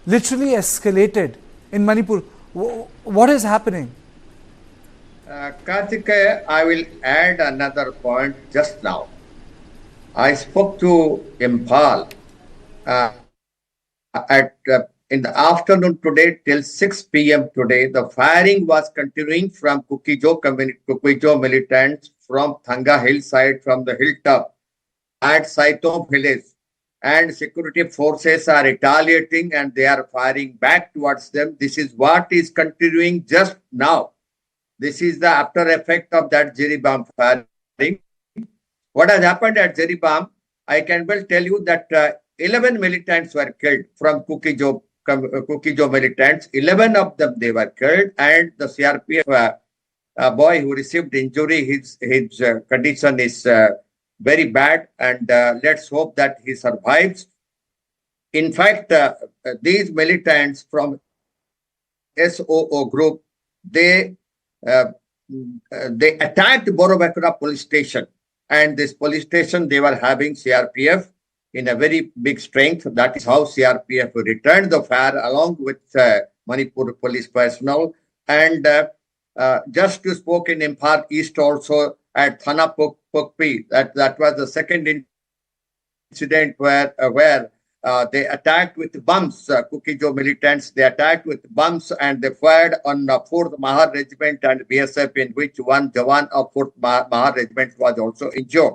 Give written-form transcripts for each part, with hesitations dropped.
literally escalated in Manipur. What is happening? Karthikeya, I will add another point just now. I spoke to Impal at in the afternoon today till 6 p.m. today. The firing was continuing from Kukijo militants from Thanga hillside, from the hilltop at Saitov village. And security forces are retaliating and they are firing back towards them. This is what is continuing just now. This is the after effect of that Jiribam firing. What has happened at Jiribam, I can well tell you that 11 militants were killed from Kukijo militants. 11 of them, they were killed, and the CRPF boy who received injury, his condition is very bad, and let's hope that he survives. In fact, these militants from SOO group, they attacked Borobakura police station, and this police station, they were having CRPF in a very big strength. That is how CRPF returned the fire along with Manipur police personnel. And just to spoke in Imphal East also at Thana Pokpi, that was the second incident where they attacked with bombs. Kukijo militants, they attacked with bombs and they fired on 4th Mahar Regiment and BSF, in which one jawan of 4th Mahar Regiment was also injured.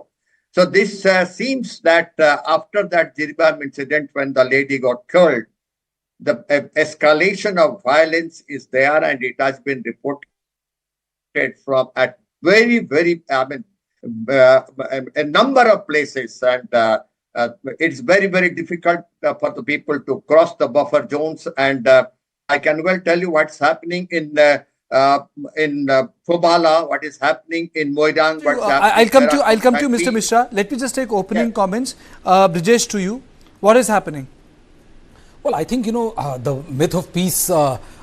So this seems that after that Jiribam incident, when the lady got killed, the escalation of violence is there, and it has been reported from at very, a number of places, and it's very, very difficult for the people to cross the buffer zones. And I can well tell you what's happening in Phobala, what is happening in Moirang. I'll come to you, Mr. Mishra. Let me just take opening comments. Brijesh, to you, what is happening? Well, I think, the myth of peace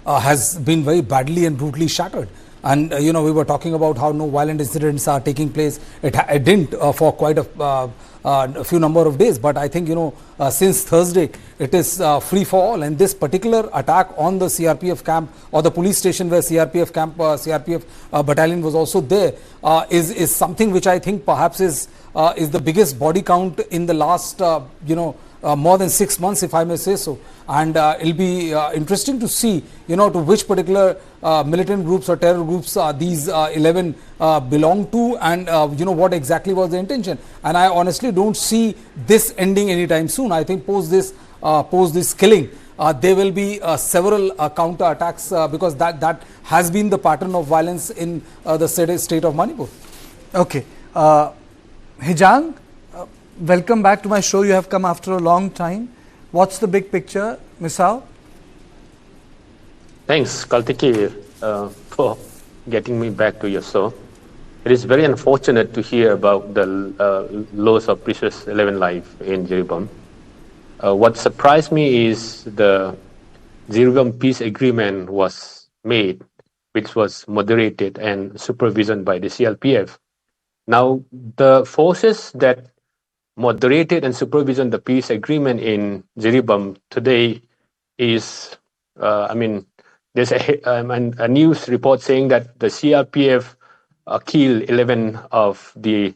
has been very badly and brutally shattered. And, we were talking about how no violent incidents are taking place. It didn't for quite a few number of days. But I think, since Thursday, it is free for all. And this particular attack on the CRPF camp, or the police station where CRPF battalion was also there, is something which I think perhaps is the biggest body count in the last, more than 6 months, if I may say so. And it'll be interesting to see, to which particular militant groups or terror groups these 11 belong to, and what exactly was the intention. And I honestly don't see this ending anytime soon. I think post this killing, there will be several counter attacks, because that has been the pattern of violence in the state of Manipur. Okay, Hijang, welcome back to my show. You have come after a long time. What's the big picture, Misao? Thanks, Karthikeya, for getting me back to your show. It is very unfortunate to hear about the loss of precious 11 lives in Jiribam. What surprised me is the Jiribam peace agreement was made, which was moderated and supervisioned by the CRPF. Now, the forces that moderated and supervision the peace agreement in Jiribam today is, there's a news report saying that the CRPF killed 11 of the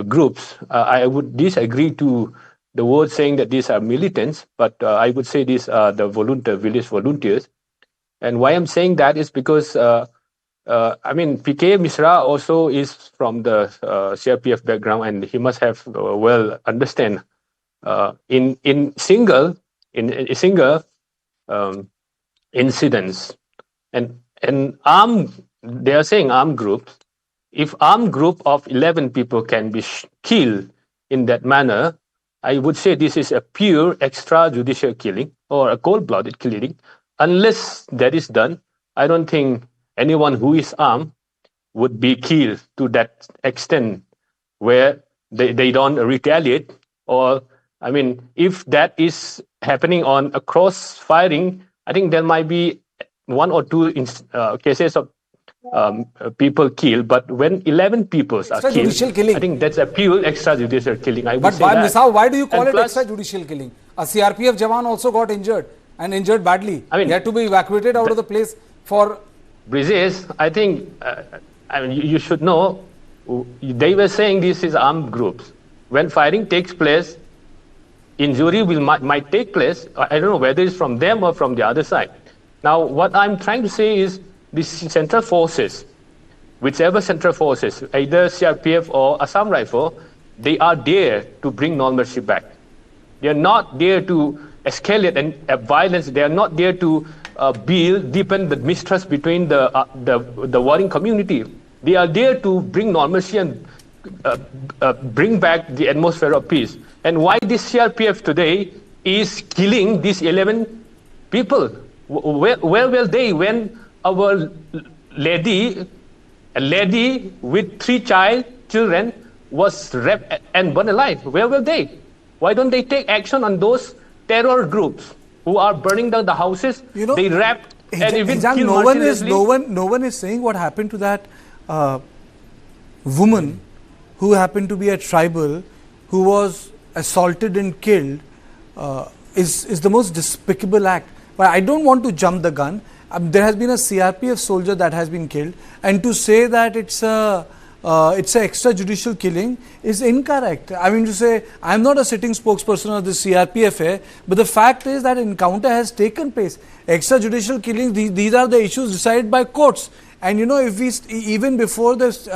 groups. I would disagree to the word saying that these are militants, but I would say these are the village volunteers. And why I'm saying that is because PK Mishra also is from the CRPF background, and he must have well understand in single incidents and they are saying armed groups. If armed group of 11 people can be killed in that manner, I would say this is a pure extrajudicial killing or a cold-blooded killing. Unless that is done, I don't think anyone who is armed would be killed to that extent where they don't retaliate. Or, if that is happening on a cross firing, I think there might be 1 or 2 cases of people killed. But when 11 people are killed, killing. I think that's a pure extrajudicial killing. But why do you call it extrajudicial killing? A CRPF jawan also got injured. and injured badly. I mean, he had to be evacuated out of the place for. Bridges, I think, I mean, you should know, they were saying this is armed groups. When firing takes place, injury might take place. I don't know whether it's from them or from the other side. Now, what I'm trying to say is these central forces, whichever central forces, either CRPF or Assam Rifle, they are there to bring normalcy back. They are not there to escalate and violence. They are not there to deepen the mistrust between the warring community. They are there to bring normalcy and bring back the atmosphere of peace. And why this CRPF today is killing these 11 people? Where were they when our lady, a lady with 3 children was raped and burned alive? Where were they? Why don't they take action on those terror groups who are burning down the houses? You know, they raped and even Hijang, killed no one is saying what happened to that woman who happened to be a tribal who was assaulted and killed is the most despicable act. But I don't want to jump the gun. There has been a CRPF soldier that has been killed, and to say that it's a extrajudicial killing is incorrect. I mean to say, I'm not a sitting spokesperson of the CRPF, but the fact is that encounter has taken place. Extrajudicial killings, these are the issues decided by courts. And you know, if we even before this,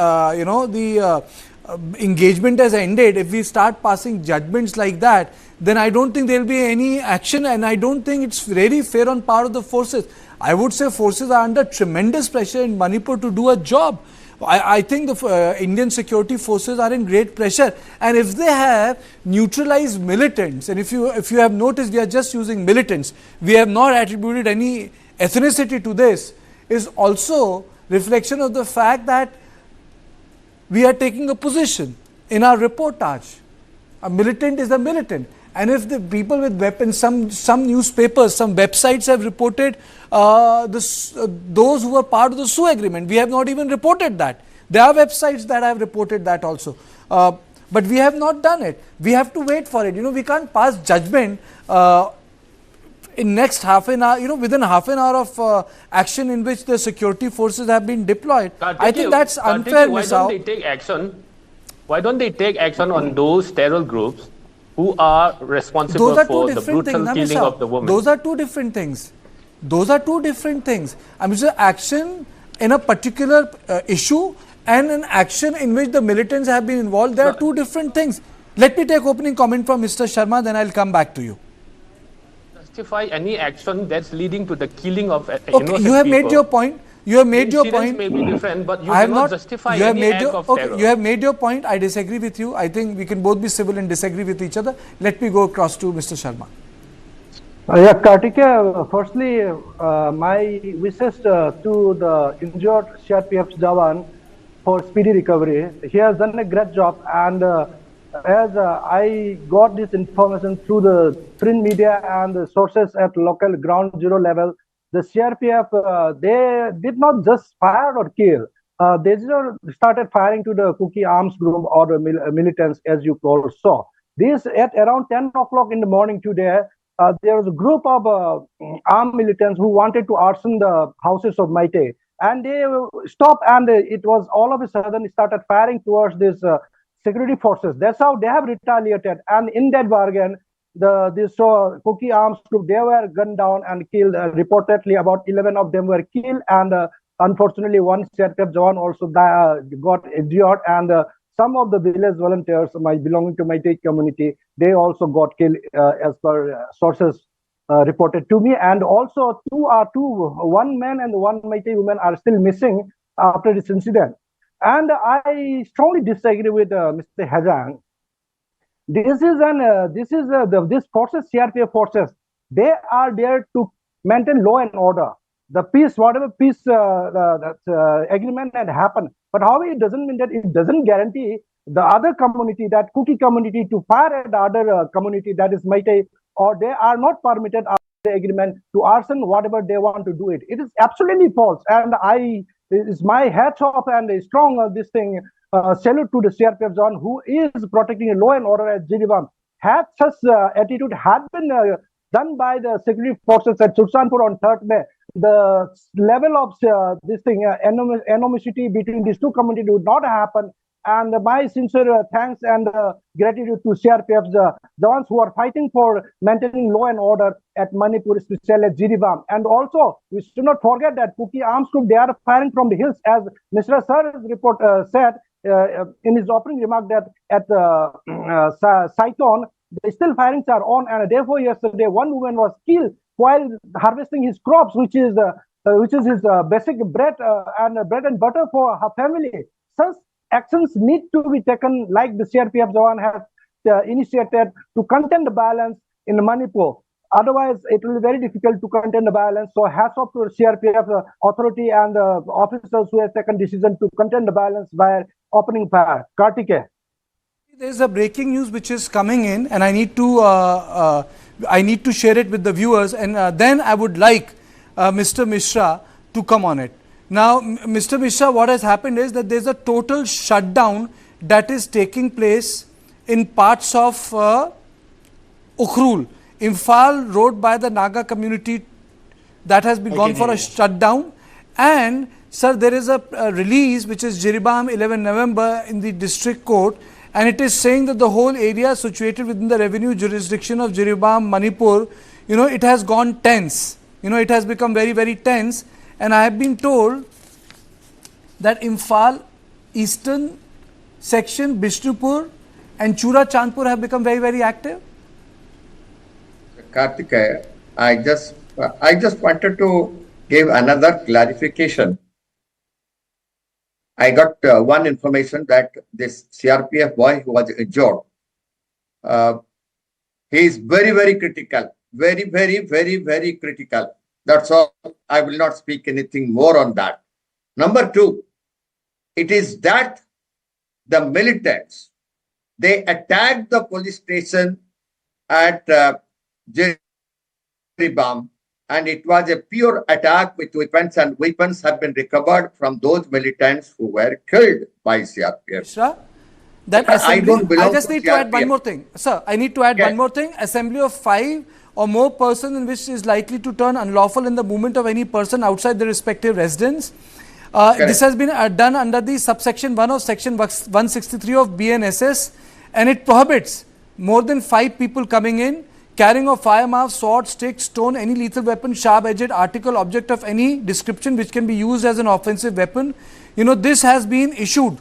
engagement has ended, if we start passing judgments like that, then I don't think there will be any action, and I don't think it's really fair on part of the forces. I would say forces are under tremendous pressure in Manipur to do a job. I think the Indian security forces are in great pressure, and if they have neutralized militants, and if you have noticed, we are just using militants, we have not attributed any ethnicity to this, is also reflection of the fact that we are taking a position in our reportage. A militant is a militant. And if the people with weapons, some newspapers, some websites have reported those who were part of the Sioux agreement. We have not even reported that. There are websites that have reported that also. But we have not done it. We have to wait for it. You know, we can't pass judgment in next half an hour, you know, within half an hour of action in which the security forces have been deployed. I think that's unfair. Why don't they take action? Why don't they take action on those terror groups who are responsible for the brutal killing of the women? Those are two different things. Those are two different things. I mean, action in a particular issue and an action in which the militants have been involved, there are two different things. Let me take opening comment from Mr. Sharma, then I'll come back to you. Justify any action that's leading to the killing of innocent people. You have made your point. You have made your point. May be different, but you cannot justify any act of terror. You have made your point. I disagree with you. I think we can both be civil and disagree with each other. Let me go across to Mr. Sharma. Yeah, Kartikeya, firstly, my wishes to the injured CRPF jawan for speedy recovery. He has done a great job, and as I got this information through the print media and the sources at local ground zero level, the CRPF, they did not just fire or kill. They started firing to the Kuki arms group or the militants, as you all saw. This at around 10 o'clock in the morning today, there was a group of armed militants who wanted to arson the houses of Maite. And they stopped, and it was all of a sudden started firing towards this security forces. That's how they have retaliated. And in that bargain, this Kuki arms group, they were gunned down and killed. Reportedly, about 11 of them were killed, and unfortunately, one CRPF jawan also got injured. And some of the village volunteers, belonging to my Maite community, they also got killed, as per sources reported to me. And also, one man and one Maite woman are still missing after this incident. And I strongly disagree with Mr. Hijang. This forces, CRPF forces, they are there to maintain law and order. The peace, whatever peace agreement had happened, but however, it doesn't mean that it doesn't guarantee the other community, that Kuki community, to fire at the other community, that is Maite, or they are not permitted under the agreement to arson whatever they want to do it. It is absolutely false, and it's my hat off and a strong salute to the CRPF jawan who is protecting law and order at Jiribam. Had such attitude had been done by the security forces at Churchanpur on 3rd May, the level of animosity between these two communities would not happen. And my sincere thanks and gratitude to CRPF, the ones who are fighting for maintaining law and order at Manipur, especially at Jiribam. And also, we should not forget that Kuki arms group, they are firing from the hills, as Mr. Sir's report said in his opening remark that at Saiton, the still firings are on, and therefore yesterday one woman was killed while harvesting his crops, which is his basic bread and butter for her family. Such actions need to be taken, like the CRPF Jawan has initiated, to contain the violence in Manipur. Otherwise, it will be very difficult to contain the violence. So hats off to CRPF authority and officers who have taken decision to contain the violence by opening fire. Kartike. There is a breaking news which is coming in, and I need to share it with the viewers, and then I would like Mr. Mishra to come on it. Now, Mr. Mishra, what has happened is that there is a total shutdown that is taking place in parts of Ukhrul, Imphal Road by the Naga community, that has been gone for a shutdown. And sir, there is a release which is Jiribam 11 November in the district court, and it is saying that the whole area situated within the revenue jurisdiction of Jiribam, Manipur, it has gone tense. It has become very, very tense. And I have been told that Imphal eastern section, Bishnupur and Chura Chandpur have become very, very active. Kartikeya, I just wanted to give another clarification. I got one information that this CRPF boy who was injured, he is very, very critical, very, very, very, very critical. That's all. I will not speak anything more on that. Number two, it is that the militants, they attacked the police station at Jiribam, and it was a pure attack with weapons, and weapons have been recovered from those militants who were killed by CRPF. Sir, that assembly, I just need to add one more thing. Sir, I need to add one more thing. Assembly of 5 or more persons in which is likely to turn unlawful in the movement of any person outside the respective residence. This has been done under the subsection 1 of section 163 of BNSS, and it prohibits more than 5 people coming in, carrying of firearm, sword, stick, stone, any lethal weapon, sharp-edged article, object of any description which can be used as an offensive weapon. This has been issued,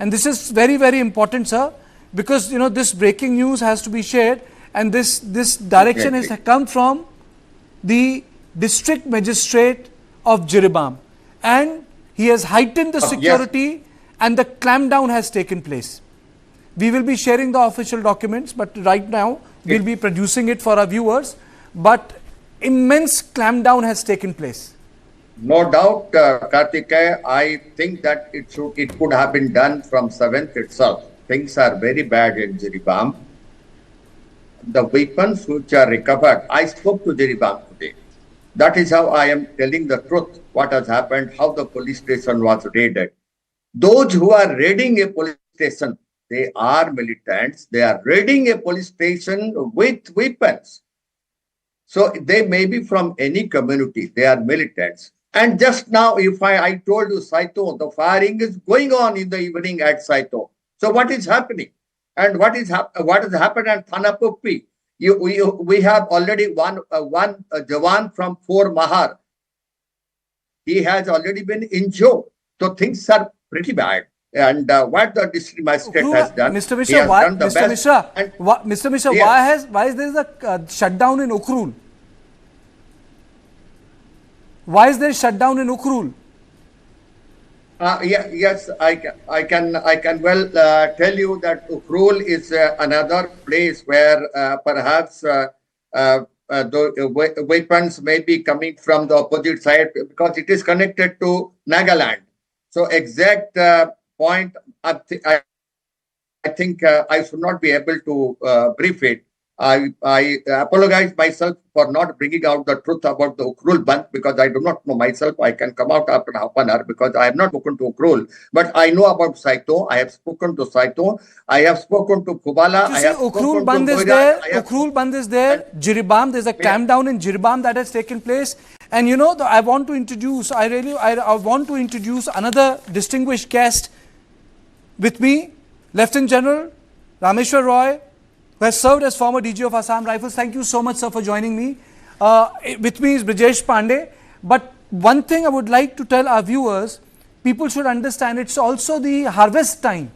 and this is very, very important, sir, because this breaking news has to be shared, and this direction has come from the district magistrate of Jiribam, and he has heightened the security, and the clampdown has taken place. We will be sharing the official documents, but right now we'll be producing it for our viewers. But immense clampdown has taken place. No doubt, Kartikeya, I think that it could have been done from 7th itself. Things are very bad in Jiribam. The weapons which are recovered, I spoke to Jiribam today. That is how I am telling the truth, what has happened, how the police station was raided. Those who are raiding a police station, they are militants. They are raiding a police station with weapons. So they may be from any community. They are militants. And just now, if I told you Saito, the firing is going on in the evening at Saito. So what is happening? And what has happened at Thanapuppi? We have already one jawan from 4 Mahar. He has already been injured. So things are pretty bad. And what the district magistrate has done, Mr. Mishra, Mr. Mishra, why is there a shutdown in Ukhrul? Why is there a shutdown in Ukhrul? Yes, I can well tell you that Ukhrul is another place where perhaps the weapons may be coming from the opposite side, because it is connected to Nagaland. So exact point, I think I should not be able to brief it. I apologize myself for not bringing out the truth about the Ukhrul Bandh because I do not know myself. I can come out after half an hour because I have not spoken to Ukhrul. But I know about Saito. I have spoken to Saito. I have spoken to Kubala. You I see, have Ukhrul spoken Bandh to is Moiraj. there. I have Ukhrul Bandh is there. Jiribam, there's a camp down in Jiribam that has taken place. And you know, I want to introduce, I want to introduce another distinguished guest with me, Lieutenant General Rameshwar Roy, who has served as former DG of Assam Rifles. Thank you so much, sir, for joining me. With me is Brijesh Pandey. But one thing I would like to tell our viewers, people should understand it's also the harvest time.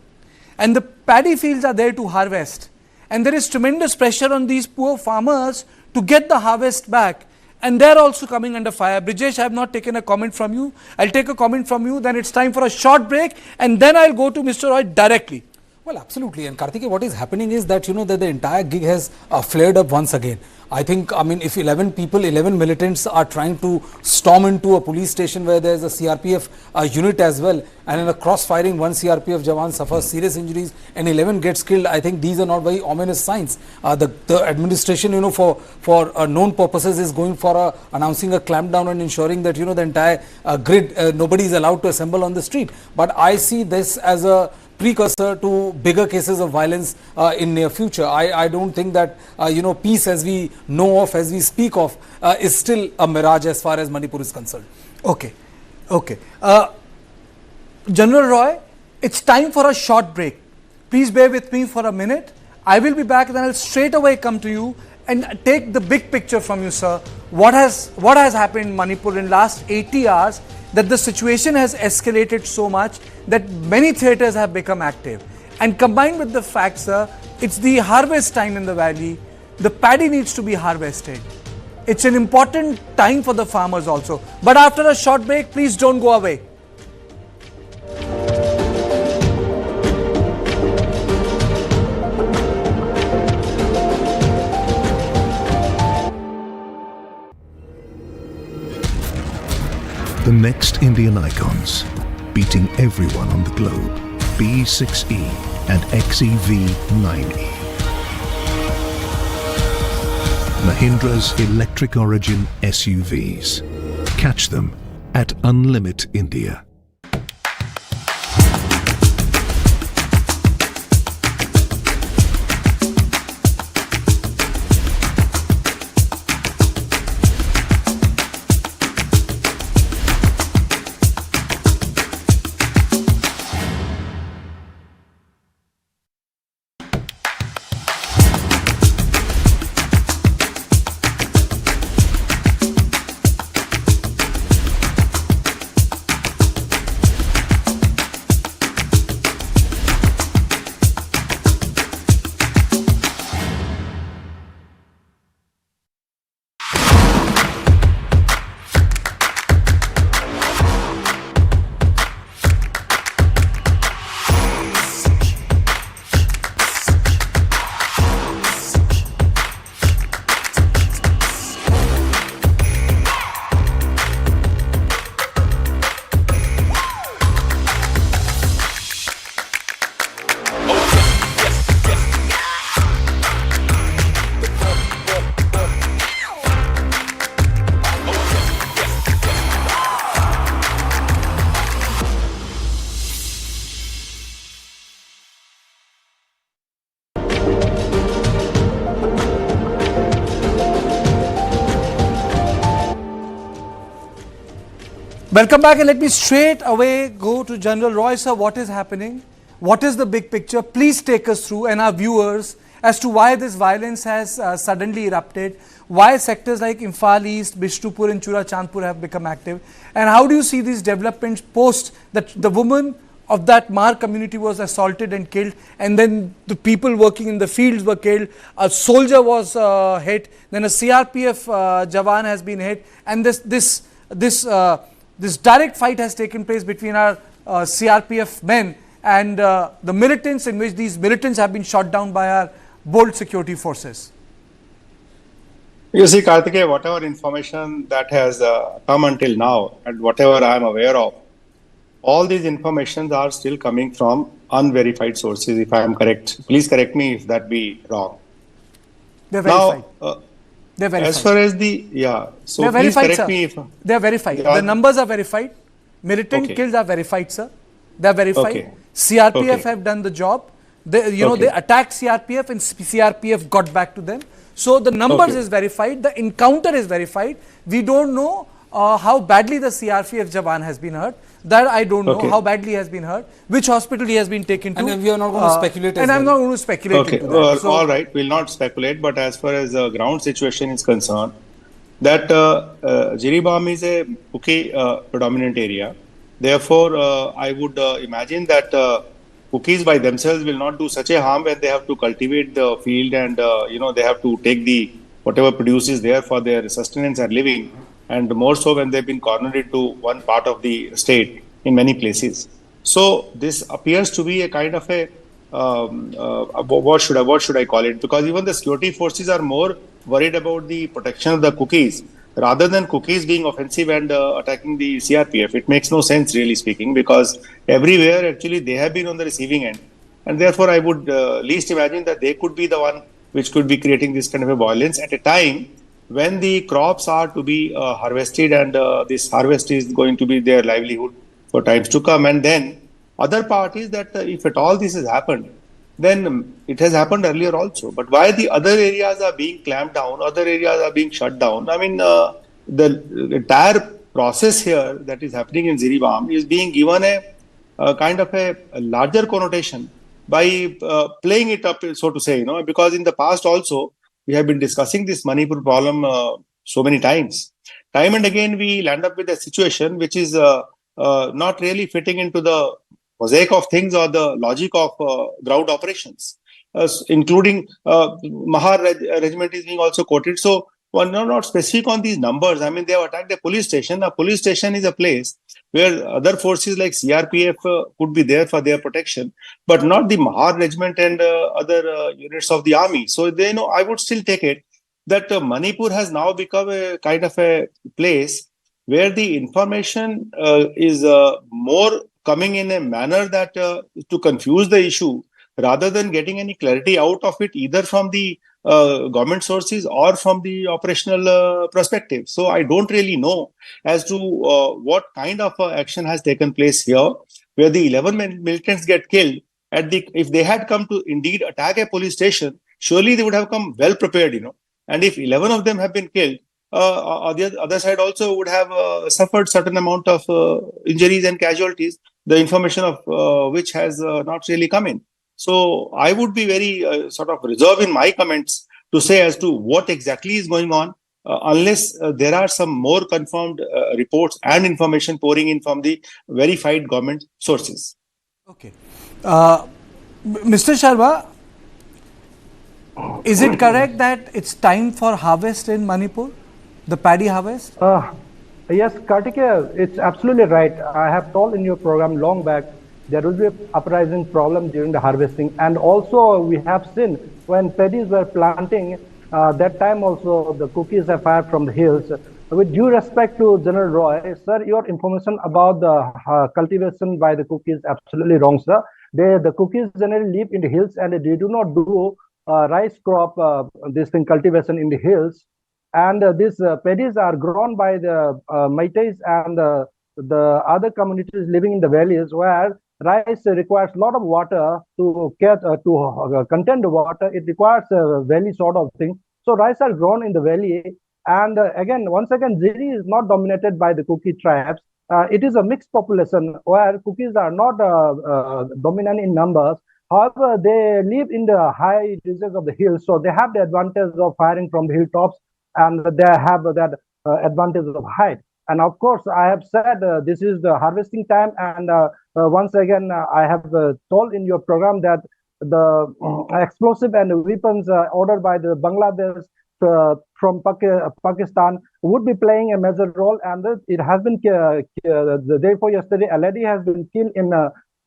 And the paddy fields are there to harvest. And there is tremendous pressure on these poor farmers to get the harvest back. And they're also coming under fire. Brijesh, I have not taken a comment from you. I'll take a comment from you. Then it's time for a short break. And then I'll go to Mr. Roy directly. Well, absolutely. And Karthikeya, what is happening is that, you know, that the entire gig has flared up once again. I think, I mean, if 11 people, 11 militants are trying to storm into a police station where there's a CRPF unit as well, and in a cross-firing, one CRPF jawan suffers serious injuries and 11 gets killed, I think these are not very ominous signs. The administration, you know, for known purposes is going for announcing a clampdown and ensuring that, you know, the entire grid, nobody is allowed to assemble on the street. But I see this as a precursor to bigger cases of violence in near future. I don't think that, you know, peace as we know of, as we speak of, is still a mirage as far as Manipur is concerned. Okay. General Roy, it's time for a short break. Please bear with me for a minute. I will be back, then I'll straight away come to you and take the big picture from you, sir. What has happened in Manipur in last 80 hours that the situation has escalated so much that many theatres have become active. And combined with the fact, sir, it's the harvest time in the valley. The paddy needs to be harvested. It's an important time for the farmers also. But after a short break, please don't go away. The next Indian icons, beating everyone on the globe, B6E and XEV9E. Mahindra's electric origin SUVs. Catch them at Unlimit India. Welcome back, and let me straight away go to General Roy, sir. What is happening? What is the big picture? Please take us through, and our viewers, as to why this violence has suddenly erupted, why sectors like Imphal East, Bishnupur and Chura Chandpur have become active, and how do you see these developments post that the woman of that Mar community was assaulted and killed, and then the people working in the fields were killed, a soldier was hit, then a CRPF jawan has been hit, and this direct fight has taken place between our CRPF men and the militants, in which these militants have been shot down by our bold security forces. You see, Karthikeya, whatever information that has come until now and whatever I am aware of, all these informations are still coming from unverified sources, if I am correct. Please correct me if that be wrong. They're Now, verified. They're verified. as far as the, so They're please verified, correct sir. me if. They're verified. Yeah. The numbers are verified. Militant Okay. kills are verified, sir. They're verified. Okay. CRPF Okay. have done the job. They, you know, Okay. they attacked CRPF and CRPF got back to them. So the numbers Okay. is verified. The encounter is verified. We don't know how badly the CRPF Jawan has been hurt. That I don't know Okay. how badly he has been hurt. Which hospital he has been taken to. And we are not going to speculate as And I'm well. not going to speculate Okay, into that. So, all right, we'll not speculate, but as far as the ground situation is concerned, that Jiribam is a Kuki predominant area. Therefore, I would imagine that Kukis by themselves will not do such a harm when they have to cultivate the field and they have to take the whatever produce is there for their sustenance and living, and more so when they've been cornered into one part of the state in many places. So this appears to be a kind of a what should I call it? Because even the security forces are more worried about the protection of the Kukis rather than Kukis being offensive and attacking the CRPF. It makes no sense, really speaking, because everywhere actually they have been on the receiving end, and therefore I would least imagine that they could be the one which could be creating this kind of a violence at a time when the crops are to be harvested, and this harvest is going to be their livelihood for times to come. And then other part is that if at all this has happened, then it has happened earlier also. But why the other areas are being clamped down, other areas are being shut down? I mean, the entire process here that is happening in Jiribam is being given a kind of a larger connotation by playing it up, so to say, because in the past also we have been discussing this Manipur problem so many times. Time and again we land up with a situation which is not really fitting into the mosaic of things or the logic of ground operations, including Mahar regiment is being also quoted. So one not specific on these numbers. I mean, they have attacked a police station. A police station is a place where other forces like CRPF could be there for their protection, but not the Mahar regiment and other units of the army. So they know. I would still take it that Manipur has now become a kind of a place where the information is more coming in a manner that to confuse the issue rather than getting any clarity out of it, either from the government sources or from the operational perspective. So I don't really know as to what kind of action has taken place here, where the 11 militants get killed. If they had come to indeed attack a police station, surely they would have come well prepared, And if 11 of them have been killed, on the other side also would have suffered certain amount of injuries and casualties, the information of which has not really come in. So I would be very sort of reserved in my comments to say as to what exactly is going on, unless there are some more confirmed reports and information pouring in from the verified government sources. okay. Mr. Sharma, is it correct that it's time for harvest in Manipur? The paddy harvest? Yes, Kartikeya, it's absolutely right. I have told in your program long back there will be an uprising problem during the harvesting, and also we have seen when paddies were planting, that time also the Kukis have fired from the hills. With due respect to General Roy, sir, your information about the cultivation by the Kukis is absolutely wrong, sir. The Kukis generally live in the hills and they do not do rice crop, this thing cultivation in the hills. And these paddies are grown by the Meiteis and the other communities living in the valleys, where rice requires a lot of water to contain the water. It requires a valley sort of thing. So rice are grown in the valley. And once again, Ziri is not dominated by the Kuki tribes. It is a mixed population where Kukis are not dominant in numbers. However, they live in the high ridges of the hills, so they have the advantage of firing from the hilltops, and they have that advantage of height. And of course, I have said this is the harvesting time, and once again, I have told in your program that the explosive and weapons ordered by the Bangladesh from Pakistan would be playing a major role, and it has been the day before yesterday, a lady has been killed in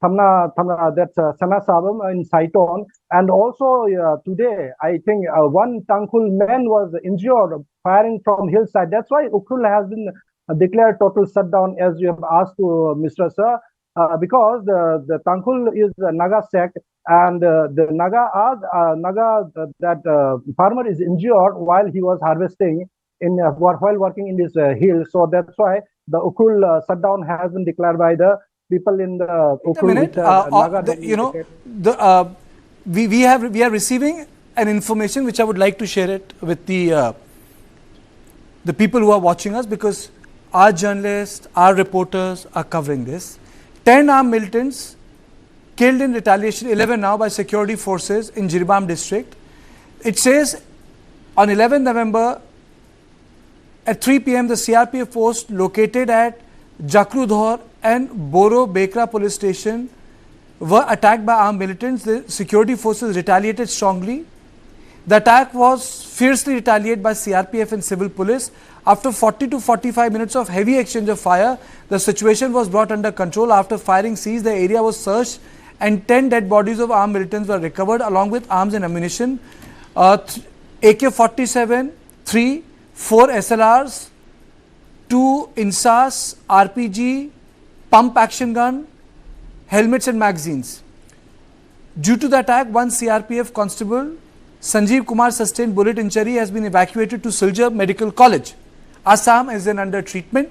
Thamna, that's Sana Sabam in Saiton, and also today I think one Tangkhul man was injured firing from hillside. That's why Ukhrul has been declared total shutdown, as you have asked to Mr. Sir. because the Tangkhul is a Naga sect, and the Naga that farmer is injured while he was harvesting while working in this hill. So that's why the Ukhrul shutdown has been declared by the people in the Wait a Ukhrul. minute. We are receiving an information which I would like to share it with the people who are watching us, because our journalists, our reporters are covering this. 10 armed militants killed in retaliation, 11 now, by security forces in Jiribam district. It says on 11 November at 3 p.m. the CRPF post located at Jakrudhor and Boro Bekra police station were attacked by armed militants. The security forces retaliated strongly. The attack was fiercely retaliated by CRPF and civil police. After 40 to 45 minutes of heavy exchange of fire, the situation was brought under control. After firing ceased, the area was searched and 10 dead bodies of armed militants were recovered along with arms and ammunition. AK-47, 3, 4 SLRs, 2 INSAS, RPG, pump action gun, helmets and magazines. Due to the attack, one CRPF constable, Sanjeev Kumar, sustained bullet injury, has been evacuated to Silchar Medical College. Assam is then under treatment.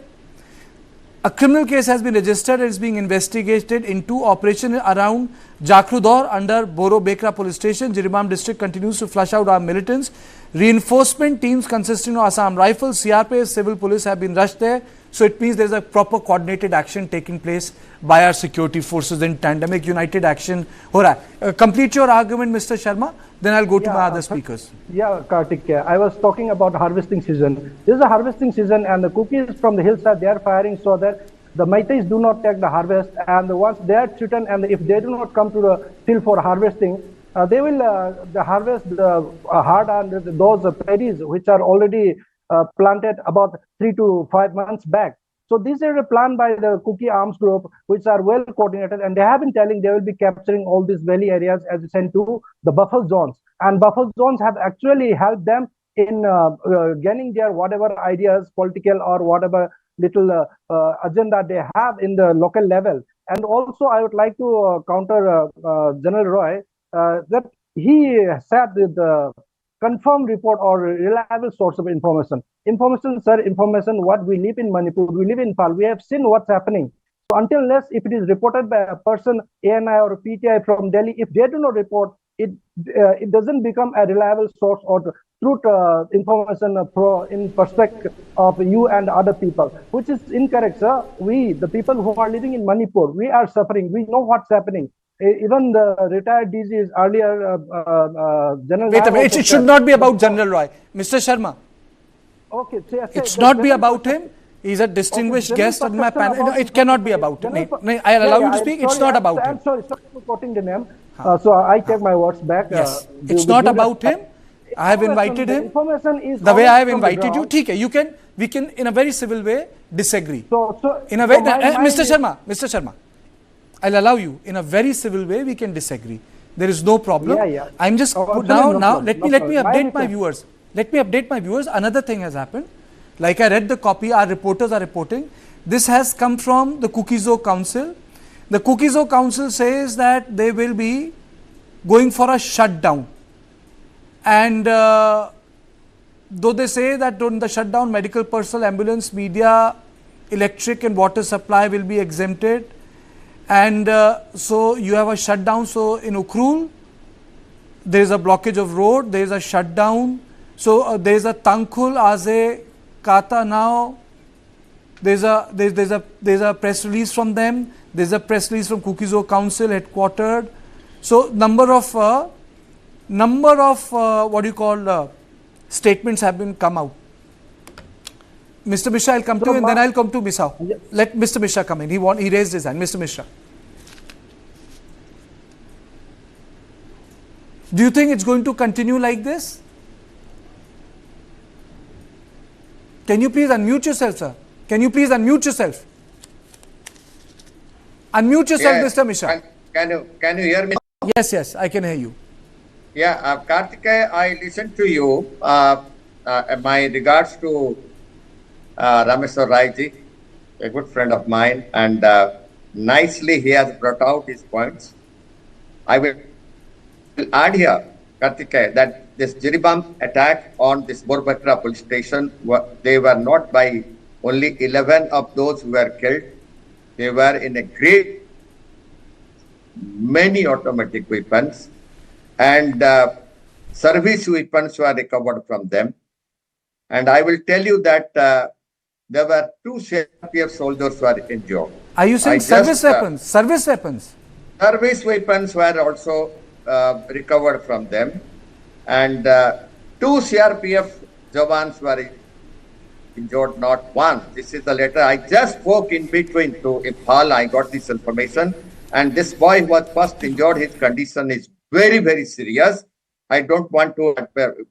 A criminal case has been registered and is being investigated into operation around Jakrudhor under Boro Bekra police station. Jiribam district continues to flush out armed militants. Reinforcement teams consisting of Assam Rifles, CRPF, civil police have been rushed there. So it means there is a proper coordinated action taking place by our security forces in tandem. Ek united action ho raha hai. Complete your argument, Mr. Sharma. Then I'll go to my other speakers. Yeah, Kartik, I was talking about harvesting season. This is a harvesting season, and the Kukis from the hillside, they are firing so that the Meiteis do not take the harvest. And once they are threatened, and if they do not come to the field for harvesting, they will harvest the hard and those paddies which are already planted about 3 to 5 months back. So this is a plan by the Kuki arms group, which are well coordinated, and they have been telling they will be capturing all these valley areas as sent to the buffer zones. And buffer zones have actually helped them in gaining their whatever ideas, political or whatever little agenda they have in the local level. And also, I would like to counter General Roy that he said that the confirmed report or reliable source of information. Information, sir, information, what we live in Manipur, we live in Pal, we have seen what's happening. So until unless if it is reported by a person, ANI or PTI from Delhi, if they do not report, it doesn't become a reliable source or truth information in perspective of you and other people, which is incorrect, sir. We, the people who are living in Manipur, we are suffering. We know what's happening. Even the retired DGs earlier, General. Wait a minute, it should not be about General Roy. Mr. Sharma. Okay. It should not be about him. He's a distinguished guest on my panel. No, it cannot be about him. I'll allow you to speak. It's not about him. I'm sorry for quoting the name. So I take my words back. Yes. It's not about him. I have invited him. Information is the way I have invited you. We can in a very civil way disagree. So in a way, Mr. Sharma, I'll allow you. In a very civil way, we can disagree. There is no problem. Yeah. I'm just now. Let me update my viewers. Let me update my viewers. Another thing has happened. Like I read the copy, our reporters are reporting. This has come from the Kuki Council. The Kuki Council says that they will be going for a shutdown. And though they say that during the shutdown, medical personnel, ambulance, media, electric and water supply will be exempted. And so you have a shutdown. So in Ukhrul, there is a blockage of road, there is a shutdown. So there is a Tangkhul, Aze, Kata now. There's a press release from them. There's a press release from Kuki Council headquartered. So number of what do you call statements have been come out. Mr. Mishra, I'll come to you and then I'll come to Misao. Yes. Let Mr. Mishra come in. He raised his hand. Mr. Mishra. Do you think it's going to continue like this? Can you please unmute yourself, sir? Can you please unmute yourself? Unmute yourself, Yes. Mr. Mishra. Can you hear me? Yes, I can hear you. Yeah, Karthikeya, I listened to you. My regards to Rameshwar Rai ji, a good friend of mine, and nicely he has brought out his points. I will add here, Kartikeya, that this Jiribam attack on this Borbatra police station, they were not by only 11 of those who were killed. They were in a great many automatic weapons and service weapons were recovered from them. And I will tell you that there were 2 CRPF soldiers who were injured. Are you saying service weapons? Service weapons? Service weapons were also recovered from them. And 2 CRPF jawans were injured, not one. This is the letter. I just spoke in between to Imphal. I got this information. And this boy who was first injured, his condition is very, very serious. I don't want to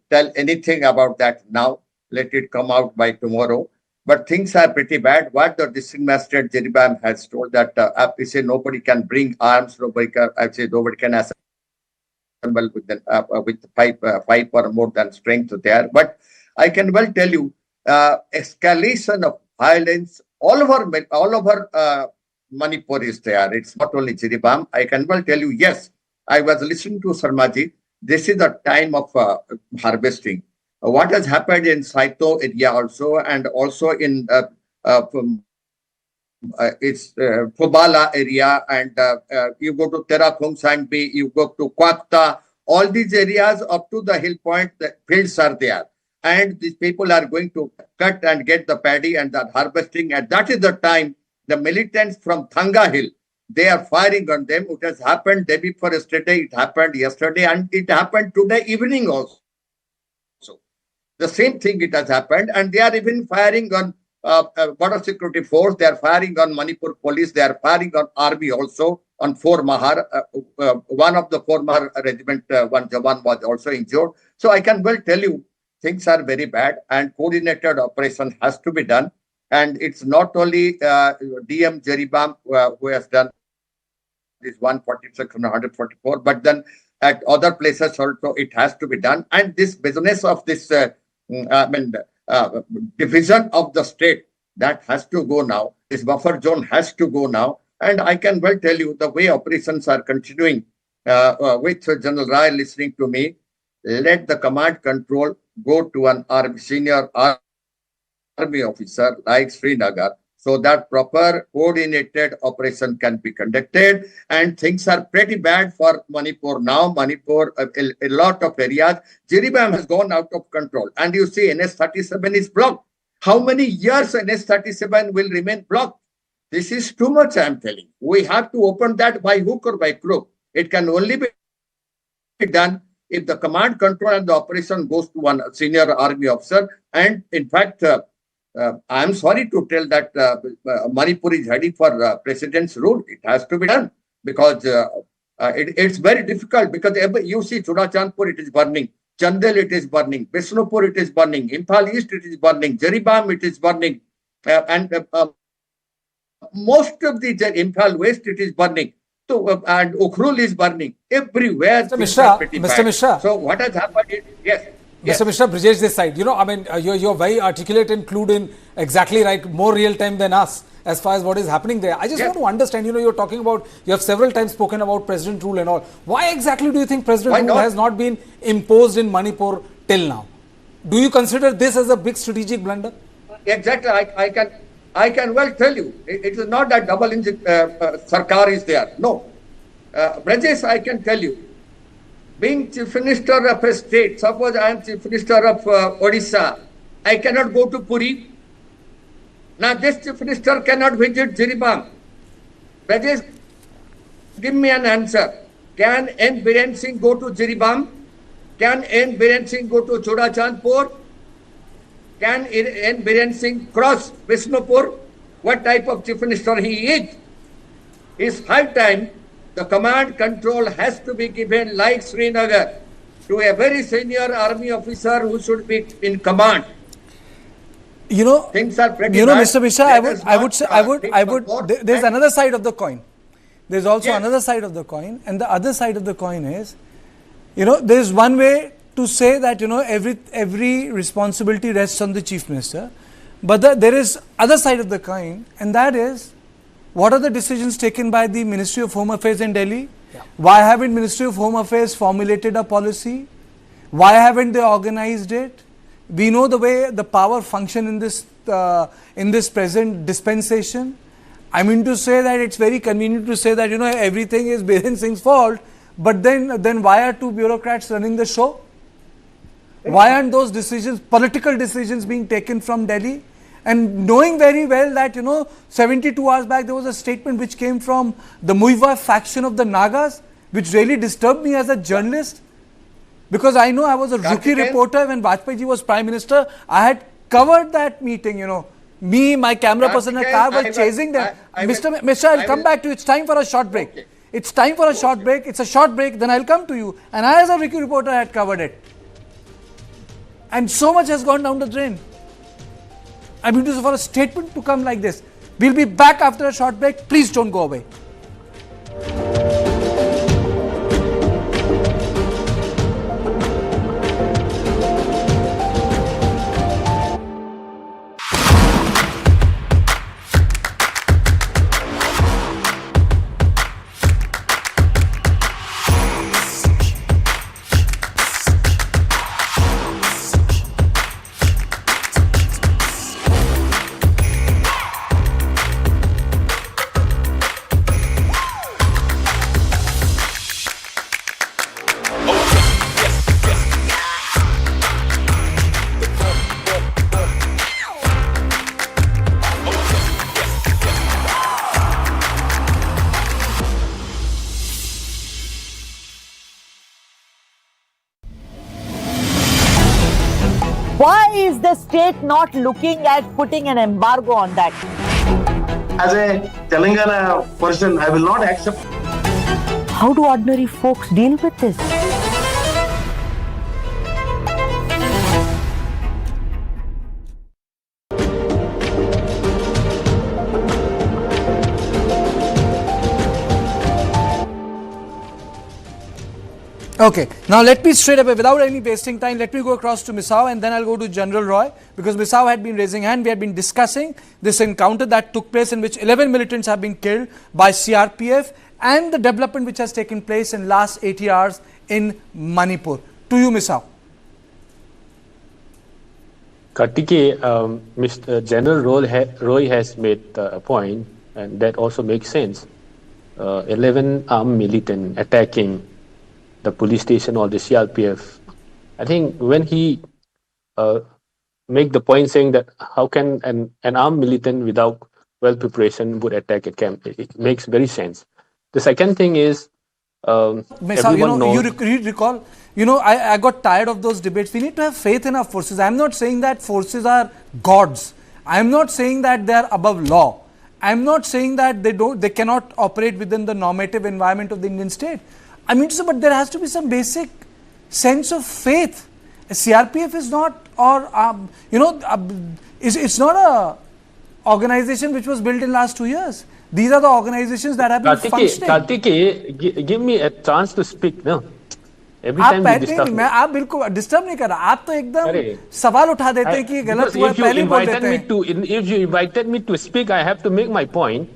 tell anything about that now. Let it come out by tomorrow. But things are pretty bad. What the district magistrate Jiribam has told that he said nobody can bring arms, nobody can assemble with 5 or more than strength there. But I can well tell you, escalation of violence all over Manipur is there. It's not only Jiribam. I can well tell you, yes, I was listening to Sarmaji. This is the time of harvesting. What has happened in Saito area also, and also in Phobala area, and you go to Terakhung Sangbi, you go to Kwakta, all these areas up to the hill point, the fields are there. And these people are going to cut and get the paddy and the harvesting. And that is the time the militants from Thanga Hill, they are firing on them. It has happened day before yesterday, it happened yesterday, and it happened today evening also. The same thing it has happened, and they are even firing on border security force. They are firing on Manipur police. They are firing on army also, on 4 Mahar. One of the 4 Mahar regiment, one Jawan was also injured. So I can well tell you, things are very bad, and coordinated operation has to be done. And it's not only DM Jiribam who has done this 146 and 144, but then at other places also it has to be done. And this business of this division of the state, that has to go now. This buffer zone has to go now. And I can well tell you the way operations are continuing with General Rai listening to me, let the command control go to an senior army officer like Srinagar, so that proper coordinated operation can be conducted. And things are pretty bad for Manipur now. Manipur, a lot of areas, Jiribam has gone out of control. And you see NS-37 is blocked. How many years NS-37 will remain blocked? This is too much, I am telling. We have to open that by hook or by crook. It can only be done if the command control and the operation goes to one senior army officer. And in fact, I am sorry to tell that Manipur is heading for president's rule. It has to be done because it's very difficult, because you see Chudachandpur, it is burning. Chandel, it is burning. Bishnupur, it is burning. Imphal East, it is burning. Jiribam, it is burning. And most of the Imphal West, it is burning. So, and Ukhrul is burning. Everywhere. Mr. Mishra. So what has happened is, yes. Mr. Mishra, Brijesh this side. You know, I mean, you're very articulate and clued in exactly right, more real time than us as far as what is happening there. I just want to understand, you know, you're talking about, you have several times spoken about President rule and all. Why exactly do you think President rule has not been imposed in Manipur till now? Do you consider this as a big strategic blunder? Exactly. I can well tell you, it is not that double engine Sarkar is there. No. Brijesh, I can tell you, being Chief Minister of a state, suppose I am Chief Minister of Odisha, I cannot go to Puri. Now this Chief Minister cannot visit Jiribam. Brijesh, give me an answer. Can N. Biren Singh go to Jiribam? Can N. Biren Singh go to Chudachandpur? Can N. Biren Singh cross Bishnupur? What type of Chief Minister he is? It's high time the command control has to be given like Srinagar to a very senior army officer who should be in command. You know, things are pretty you know, bad. Mr. Mishra, I would, there's another side of the coin. There's also another side of the coin, and the other side of the coin is, you know, there's one way to say that, you know, every responsibility rests on the Chief Minister, but there is other side of the coin, and that is, What are the decisions taken by the Ministry of Home Affairs in Delhi? Why haven't Ministry of Home Affairs formulated a policy? Why haven't they organized it? We know the way the power function in this present dispensation. I mean to say that it's very convenient to say that everything is Biren Singh's fault, but then why are two bureaucrats running the show? Why aren't those decisions, political decisions, being taken from Delhi? And knowing very well that 72 hours back there was a statement which came from the Muiva faction of the Nagas, which really disturbed me as a journalist, because I know I was a rookie reporter when Vajpayee ji was Prime Minister. I had covered that meeting. Me, my camera person in a car was chasing them. Mr. I'll come back to you. It's time for a short break. Okay. It's time for a short break. It's a short break. Then I'll come to you. And I, as a rookie reporter, had covered it. And so much has gone down the drain. I mean, for a statement to come like this. We'll be back after a short break. Please don't go away. Why is the state not looking at putting an embargo on that? As a Telangana person, I will not accept. How do ordinary folks deal with this? Okay, now let me straight away, without any wasting time, let me go across to Misao and then I'll go to General Roy, because Misao had been raising hand. We had been discussing this encounter that took place in which 11 militants have been killed by CRPF and the development which has taken place in last 80 hours in Manipur. To you, Misao. Kartike, Mr. General Roy has made a point, and that also makes sense. 11 armed militants attacking the police station or the CRPF. I think when he make the point saying that how can an armed militant without well preparation would attack a camp, it makes very sense. The second thing is, everyone knows. You recall, I got tired of those debates. We need to have faith in our forces. I'm not saying that forces are gods. I'm not saying that they are above law. I'm not saying that they cannot operate within the normative environment of the Indian state. I mean to say, but there has to be some basic sense of faith. CRPF is not, or it's not a organization which was built in last 2 years. These are the organizations that have been functioning. Kartike, give me a chance to speak. No, every time you disturb me. आप बिल्कुल disturb नहीं कर रहा. आप तो एकदम सवाल उठा देते हैं कि गलत हुआ पहले बोल देते हैं. If you invited me to speak, I have to make my point.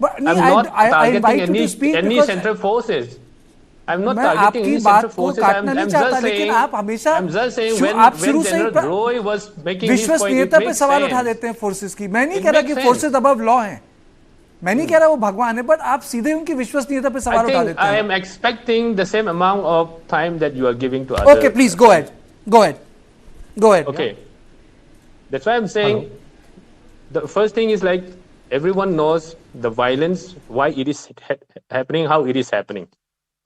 But I'm not targeting any central forces. I'm not targeting any central forces. I'm just saying when General Roy was making his point, it विश्वसनीयता पे makes सवाल उठा sense. देते हैं forces की. मैं नहीं कह रहा कि फोर्सेस अबव लॉ हैं. मैं नहीं कह रहा वो भगवान है, बट आप सीधे उनकी विश्वसनीयता पे सवाल उठा देते हैं. I am expecting the same amount of time that you are giving to others. Okay, please go ahead. Go ahead. Okay. That's why I'm saying the first thing is like everyone knows the violence, why it is happening, how it is happening.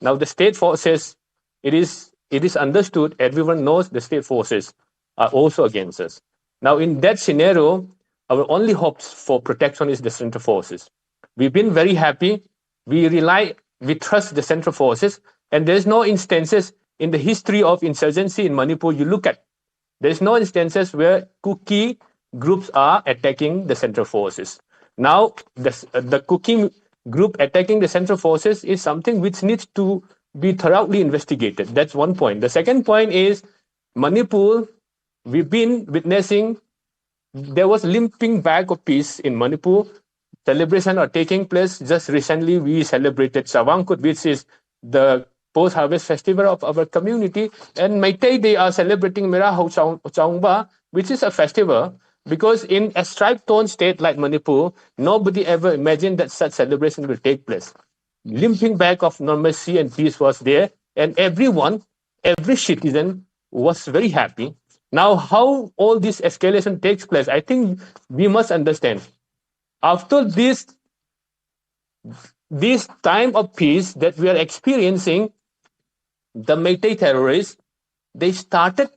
Now the state forces, it is understood, everyone knows the state forces are also against us. Now in that scenario, our only hopes for protection is the central forces. We've been very happy. We trust the central forces, and there's no instances in the history of insurgency in Manipur you look at. There's no instances where Kuki groups are attacking the central forces. Now the Kuki group attacking the central forces is something which needs to be thoroughly investigated. That's one point. The second point is Manipur, we've been witnessing, there was limping back of peace in Manipur celebration are taking place. Just recently, we celebrated Savangkut, which is the post-harvest festival of our community. And Meitei, they are celebrating Mera Hau Chaungba, which is a festival. Because in a stripe-torn state like Manipur, nobody ever imagined that such celebration will take place. Limping back of normalcy and peace was there, and everyone, every citizen was very happy. Now, how all this escalation takes place, I think we must understand. After this time of peace that we are experiencing, the Meitei terrorists, they started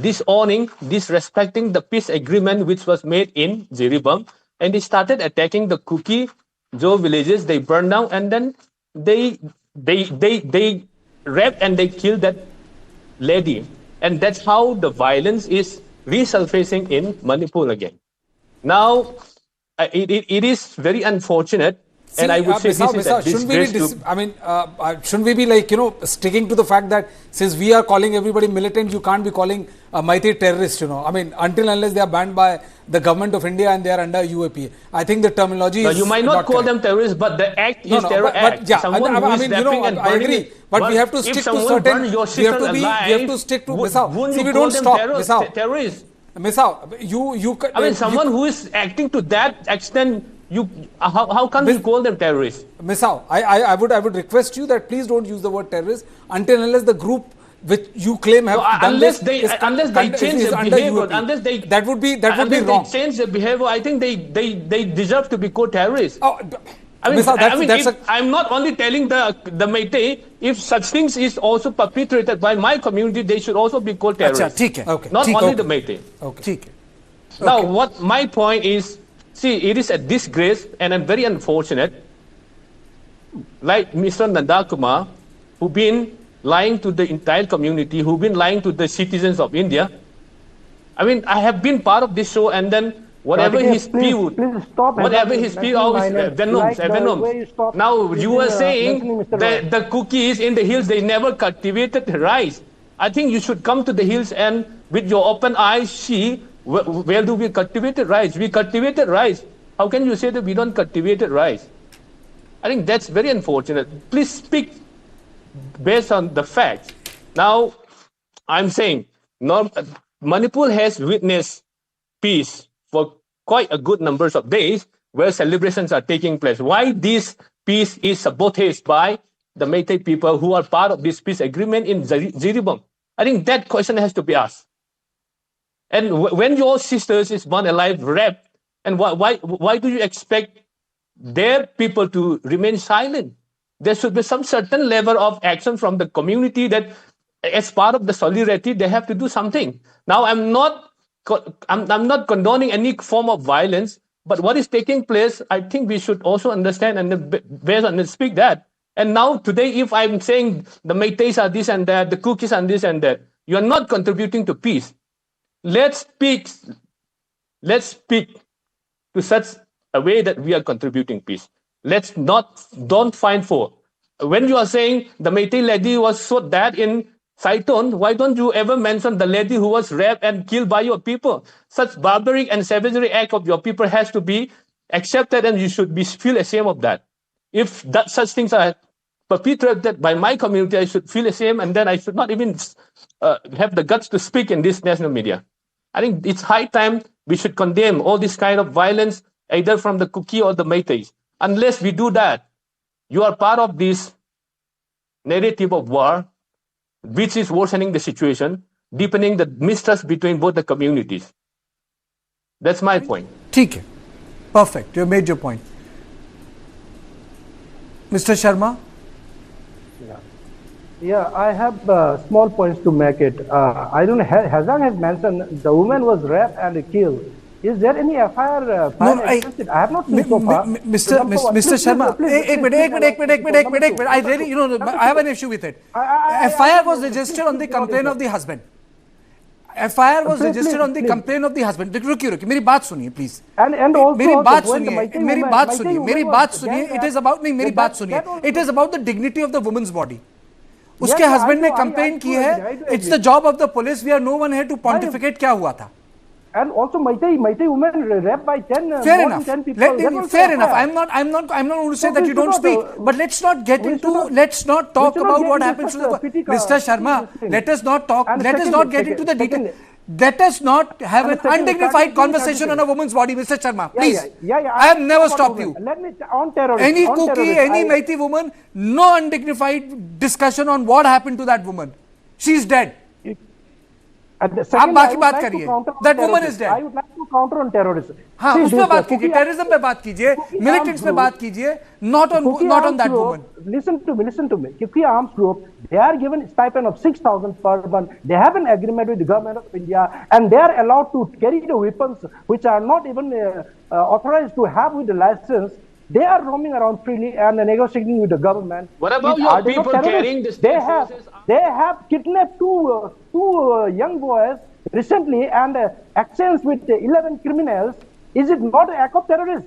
disowning, disrespecting the peace agreement which was made in Jiribam, and they started attacking the Kuki Jo villages. They burned down, and then they raped and they killed that lady, and that's how the violence is resurfacing in Manipur again. Now, it is very unfortunate. See, and I would say Misao, this is a shouldn't we be disgrace shouldn't we be like, sticking to the fact that since we are calling everybody militant, you can't be calling Meitei terrorist, until unless they are banned by the government of India and they are under UAP. I think the terminology is you might not call correct. them terrorists, but the act is terror act. Yeah, Someone who is rapping and I burning agree. it. But we have to stick to certain, we have to stick to, Misao. See, we don't stop, Misao. Terrorists. Misao, I mean, someone who is acting to that extent, how can we call them terrorists? Misao, I would request you that please don't use the word terrorist until unless the group which you claim have done unless this they change their behavior, that would be wrong. They change their behavior, I think they deserve to be called terrorists. I'm not only telling the Meitei, if such things is also perpetrated by my community, they should also be called terrorists. Not only the Meitei. Okay. Now, what my point is, see, it is a disgrace and very unfortunate. Like Mr. Nandakumar, who been lying to the entire community, who been lying to the citizens of India. I mean, I have been part of this show, and then whatever he spewed, whatever he spewed, venom. Now, you were saying that the Kukis in the hills, they never cultivated rice. I think you should come to the hills and with your open eyes see where do we cultivate rice. We cultivated rice. How can you say that we don't cultivate rice? I think that's very unfortunate. Please speak based on the facts. Now, I'm saying Manipur has witnessed peace for quite a good numbers of days where celebrations are taking place. Why this peace is sabotaged by the Meitei people who are part of this peace agreement in Jiribam? I think that question has to be asked. And when your sisters is born alive, raped, and why do you expect their people to remain silent? There should be some certain level of action from the community that as part of the solidarity, they have to do something. Now, I'm not condoning any form of violence, but what is taking place, I think we should also understand and based on speak that. And now today, if I'm saying the Meiteis are this and that, the Kukis are this and that, you are not contributing to peace. Let's speak to such a way that we are contributing peace. Don't find fault. When you are saying the Meitei lady was so dead in Saiton, why don't you ever mention the lady who was raped and killed by your people? Such barbaric and savagery act of your people has to be accepted, and you should feel ashamed of that. If such things are perpetrated by my community, I should feel ashamed, and then I should not even have the guts to speak in this national media. I think it's high time we should condemn all this kind of violence, either from the Kuki or the Meiteis. Unless we do that, you are part of this narrative of war, which is worsening the situation, deepening the mistrust between both the communities. That's my point. Okay. Perfect. You made your point. Mr. Sharma? Yeah, I have small points to make it. I don't know, Hazan has mentioned the woman was raped and killed. Is there any FIR? I have not seen so far. Mr. Sharma, एक minute. I really, I have an issue with it. FIR was registered on the complaint of the husband. FIR was registered on the complaint of the husband. रुकिए, मेरी बात सुनिए, please. And also, मेरी बात सुनिए. It is about मेरी बात सुनिए. It is about the dignity of the woman's body. उसके हस्बैंड ने कंप्लेंट की है. It's the job of the police. We are no one here to pontificate क्या हुआ था. And also Maitai women raped by 10, Fair more enough. than 10 people. That was Fair enough. FIR. I'm not going to say So that we you should don't not, speak. But let's not get we into. should not- Let's not talk we should not about get what into happens such to the. a petty Mr. Sharma, thing. let us not talk. And Let us secondly- not get into the detail. secondly- Let us not have And an secondly, undignified Kartik, conversation on a woman's body, Mr. Sharma. Please. I have never stopped you. Let me on terrorism. Any on Kuki, terrorism, any Meitei woman, no undignified discussion on what happened to that woman. She's dead. And the second, बाकी I would बात like to करिए. counter on That woman terrorism. is dead. I would like to counter on terrorism. हाँ, See, उस पे this, बात कीजिए, Kuki terrorism पे बात कीजिए, Kuki militants arms पे बात group- कीजिए, not on Kuki that arms group, woman. Listen to me. Kuki Arms Group, they are given stipend of 6,000 per month. They have an agreement with the government of India, and they are allowed to carry the weapons which are not even authorized to have with the license. They are roaming around freely and negotiating with the government. What about Are your they not people terrorists? carrying the state forces? They have kidnapped two young boys recently and exchanged with 11 criminals. Is it not an act of terrorism?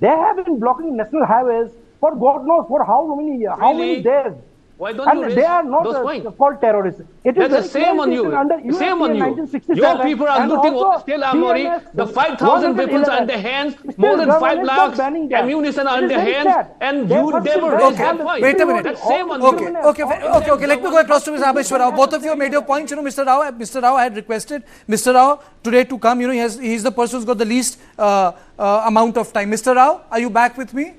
They have been blocking national highways for God knows for how many days. Why don't you And raise they are not those points? called terrorists. It is That's the very same on clearly you. written under Same on USC you. 1967, Your people are and looting also steel armory. BMS The 5,000 weapons are in their hands. More than 5 lakhs ammunition are in their hands. And they will raise that point. Wait a minute. That's same on Okay, you. okay. Let me go across to Mr. Abhishwar Rao. Both of you made your points. You know, Mr. Rao had requested Mr. Rao today to come. You know, he's the person who's got the least amount of time. Mr. Rao, are you back with me?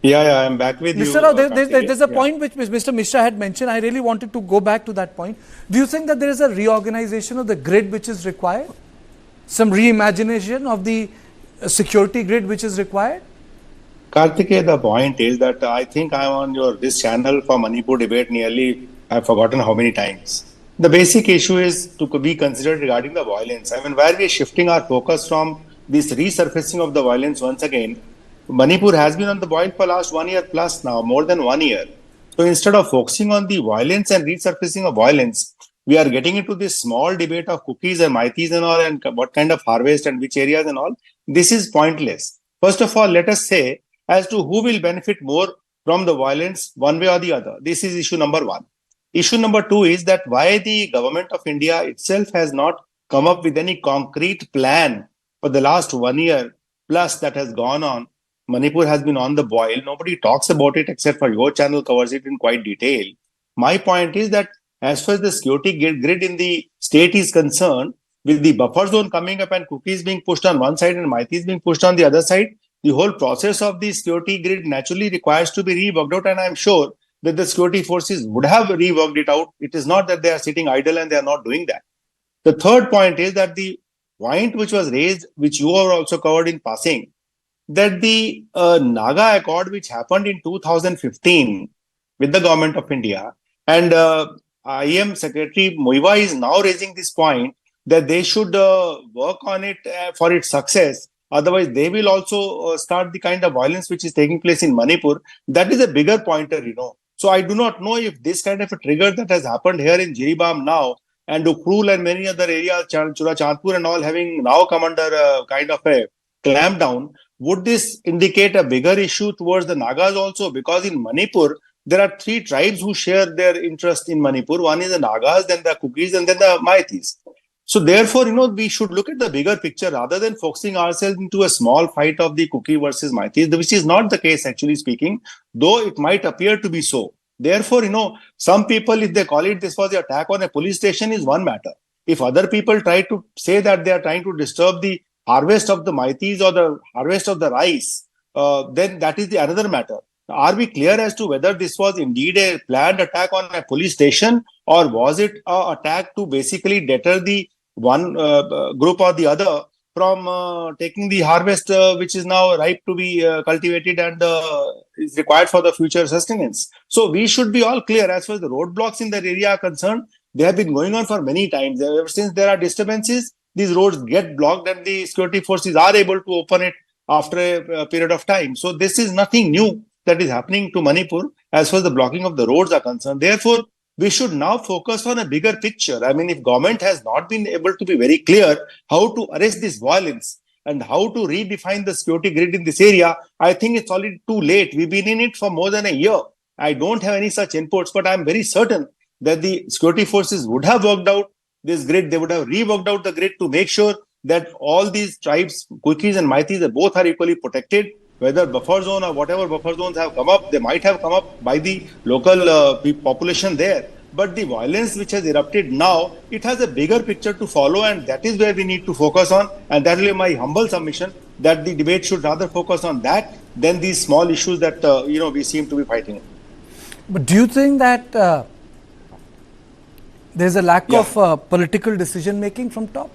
Yeah, I'm back with you. Mr. Rao, there's a Yeah. point which Mr. Mishra had mentioned. I really wanted to go back to that point. Do you think that there is a reorganization of the grid which is required? Some reimagination of the security grid which is required? Kartikeya, the point is that I think I'm on this channel for Manipur debate nearly, I've forgotten how many times. The basic issue is to be considered regarding the violence. I mean, where we are shifting our focus from this resurfacing of the violence once again. Manipur has been on the boil for last 1 year plus now, more than 1 year. So instead of focusing on the violence and resurfacing of violence, we are getting into this small debate of cookies and Maitis and all, and what kind of harvest and which areas and all. This is pointless. First of all, let us say as to who will benefit more from the violence one way or the other. This is issue number one. Issue number two is that why the government of India itself has not come up with any concrete plan for the last 1 year plus that has gone on. Manipur has been on the boil. Nobody talks about it except for your channel covers it in quite detail. My point is that as far as the security grid in the state is concerned, with the buffer zone coming up and cookies being pushed on one side and Maitis being pushed on the other side, the whole process of the security grid naturally requires to be reworked out, and I'm sure that the security forces would have reworked it out. It is not that they are sitting idle and they are not doing that. The third point is that the point which was raised, which you have also covered in passing, that the Naga Accord which happened in 2015 with the government of India, and IM Secretary Muiva is now raising this point that they should work on it for its success. Otherwise, they will also start the kind of violence which is taking place in Manipur. That is a bigger pointer, you know. So I do not know if this kind of a trigger that has happened here in Jiribam now, and Ukrul and many other areas, Chura Chandpur and all having now come under a kind of a clampdown, would this indicate a bigger issue towards the Nagas also? Because in Manipur, there are 3 tribes who share their interest in Manipur. One is the Nagas, then the Kukis, and then the Maitis. So therefore, you know, we should look at the bigger picture rather than focusing ourselves into a small fight of the Kuki versus Maitis, which is not the case actually speaking, though it might appear to be so. Therefore, you know, some people, if they call it this was the attack on a police station, is one matter. If other people try to say that they are trying to disturb the harvest of the Maitis or the harvest of the rice, then that is the another matter. Are we clear as to whether this was indeed a planned attack on a police station, or was it an attack to basically deter the one group or the other from taking the harvest which is now ripe to be cultivated and is required for the future sustenance? So we should be all clear as far as the roadblocks in that area are concerned. They have been going on for many times. Ever since there are disturbances, these roads get blocked and the security forces are able to open it after a period of time. So this is nothing new that is happening to Manipur as far as the blocking of the roads are concerned. Therefore, we should now focus on a bigger picture. I mean, if government has not been able to be very clear how to arrest this violence and how to redefine the security grid in this area, I think it's already too late. We've been in it for more than a year. I don't have any such inputs, but I'm very certain that the security forces would have worked out this grid. They would have reworked out the grid to make sure that all these tribes, Kukis and Maitis, they both are equally protected. Whether buffer zone or whatever buffer zones have come up, they might have come up by the local population there. But the violence which has erupted now, it has a bigger picture to follow, and that is where we need to focus on. And that will be my humble submission, that the debate should rather focus on that than these small issues that we seem to be fighting. But do you think that there's a lack of political decision making from top?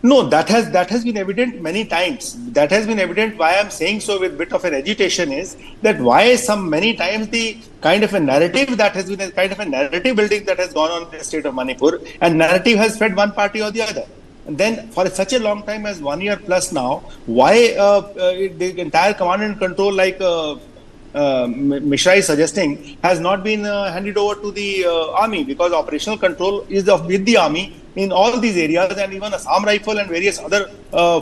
No, that has been evident many times. That has been evident. Why I'm saying so with bit of an agitation is that why many times the kind of a narrative that has been a kind of a narrative building that has gone on in the state of Manipur, and narrative has fed one party or the other. And then for such a long time as 1 year plus now, why the entire command and control, like Mishra is suggesting, has not been handed over to the army, because operational control is with the army in all these areas, and even Assam Rifle and various other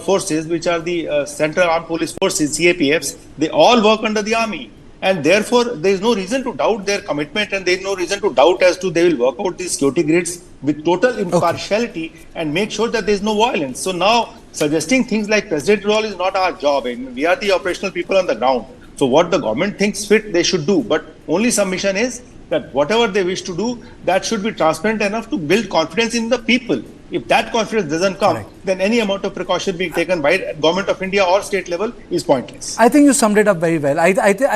forces, which are the Central Armed Police Forces, CRPFs, they all work under the army. And therefore, there is no reason to doubt their commitment, and there is no reason to doubt as to they will work out these security grids with total impartiality and make sure that there is no violence. So now, suggesting things like president role is not our job. I mean, we are the operational people on the ground. So what the government thinks fit, they should do. But only submission is that whatever they wish to do, that should be transparent enough to build confidence in the people. If that confidence doesn't come, then any amount of precaution being taken by government of India or state level is pointless. I think you summed it up very well. I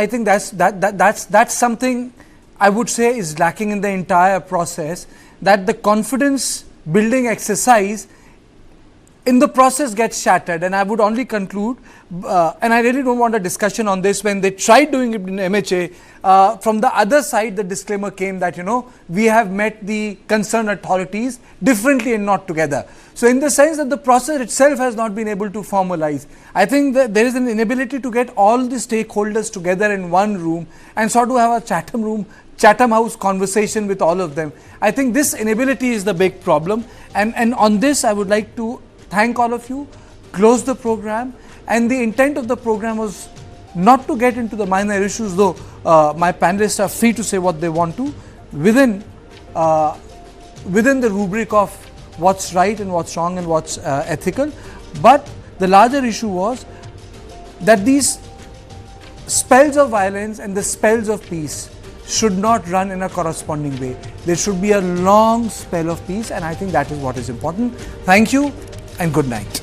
think that's something I would say is lacking in the entire process, that the confidence building exercise in the process gets shattered. And I would only conclude, and I really don't want a discussion on this, when they tried doing it in MHA, from the other side the disclaimer came that, we have met the concerned authorities differently and not together. So in the sense that the process itself has not been able to formalize, I think that there is an inability to get all the stakeholders together in one room and sort of have a Chatham House conversation with all of them. I think this inability is the big problem, and on this I would like to thank all of you, close the program, and the intent of the program was not to get into the minor issues, though my panelists are free to say what they want to within the rubric of what's right and what's wrong and what's ethical. But the larger issue was that these spells of violence and the spells of peace should not run in a corresponding way. There should be a long spell of peace, and I think that is what is important. Thank you and good night.